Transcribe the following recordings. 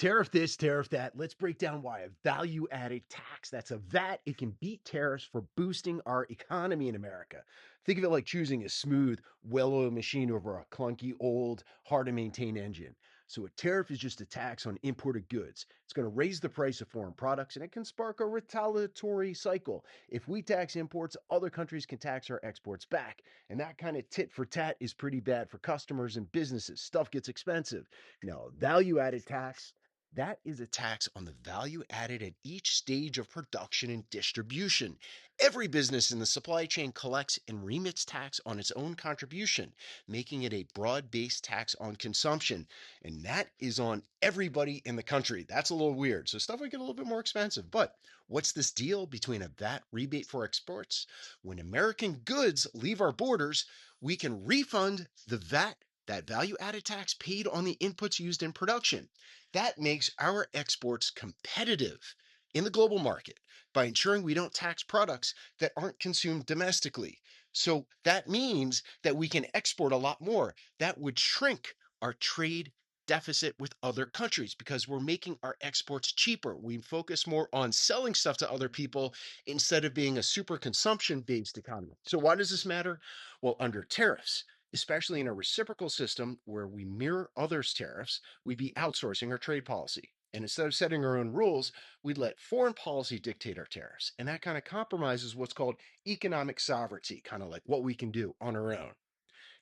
Tariff this, tariff that. Let's break down why a value added tax that's a VAT, it can beat tariffs for boosting our economy in America. Think of it like choosing a smooth, well oiled machine over a clunky, old, hard to maintain engine. So a tariff is just a tax on imported goods. It's going to raise the price of foreign products and it can spark a retaliatory cycle. If we tax imports, other countries can tax our exports back. And that kind of tit for tat is pretty bad for customers and businesses. Stuff gets expensive. Now, value added tax, that is a tax on the value added at each stage of production and distribution. Every business in the supply chain collects and remits tax on its own contribution, making it a broad based tax on consumption. And that is on everybody in the country. That's a little weird. So stuff might get a little bit more expensive. But what's this deal between a VAT rebate for exports? When American goods leave our borders, we can refund the VAT, that value added tax paid on the inputs used in production. That makes our exports competitive in the global market by ensuring we don't tax products that aren't consumed domestically. So that means that we can export a lot more. That would shrink our trade deficit with other countries because we're making our exports cheaper. We focus more on selling stuff to other people instead of being a super consumption based economy. So, why does this matter? Well, under tariffs, especially in a reciprocal system where we mirror others' tariffs, we'd be outsourcing our trade policy. And instead of setting our own rules, we'd let foreign policy dictate our tariffs. And that kind of compromises what's called economic sovereignty, kind of like what we can do on our own.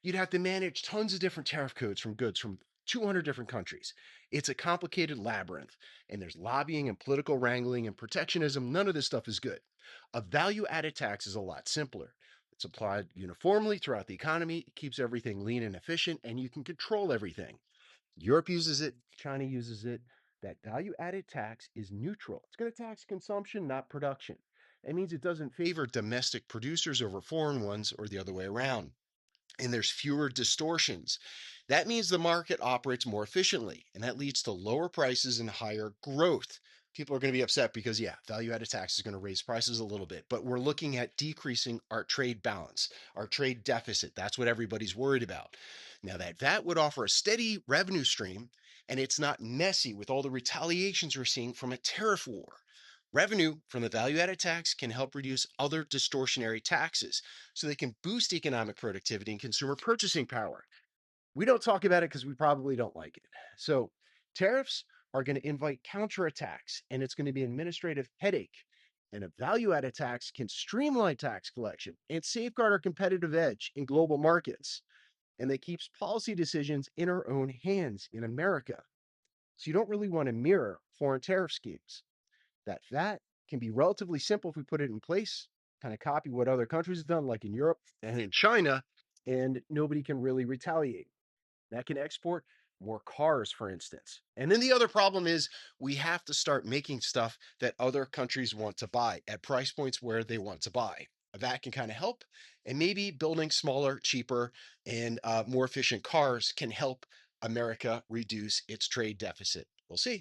You'd have to manage tons of different tariff codes from goods from 200 different countries. It's a complicated labyrinth, and there's lobbying and political wrangling and protectionism. None of this stuff is good. A value added tax is a lot simpler. It's applied uniformly throughout the economy, it keeps everything lean and efficient, and you can control everything. Europe uses it, China uses it. That value added tax is neutral. It's going to tax consumption, not production. It means it doesn't favor domestic producers over foreign ones or the other way around, and there's fewer distortions. That means the market operates more efficiently, and that leads to lower prices and higher growth. People are going to be upset because, yeah, value added tax is going to raise prices a little bit, but we're looking at decreasing our trade balance, our trade deficit. That's what everybody's worried about. Now, that would offer a steady revenue stream, and it's not messy with all the retaliations we're seeing from a tariff war. Revenue from the value added tax can help reduce other distortionary taxes so they can boost economic productivity and consumer purchasing power. We don't talk about it because we probably don't like it. So, tariffs are going to invite counterattacks and it's going to be an administrative headache. And a value added tax can streamline tax collection and safeguard our competitive edge in global markets. And that keeps policy decisions in our own hands in America. So, you don't really want to mirror foreign tariff schemes. That can be relatively simple if we put it in place, kind of copy what other countries have done, like in Europe and in China, and nobody can really retaliate. That can export more cars, for instance. And then the other problem is we have to start making stuff that other countries want to buy at price points where they want to buy. That can kind of help. And maybe building smaller, cheaper, and more efficient cars can help America reduce its trade deficit. We'll see.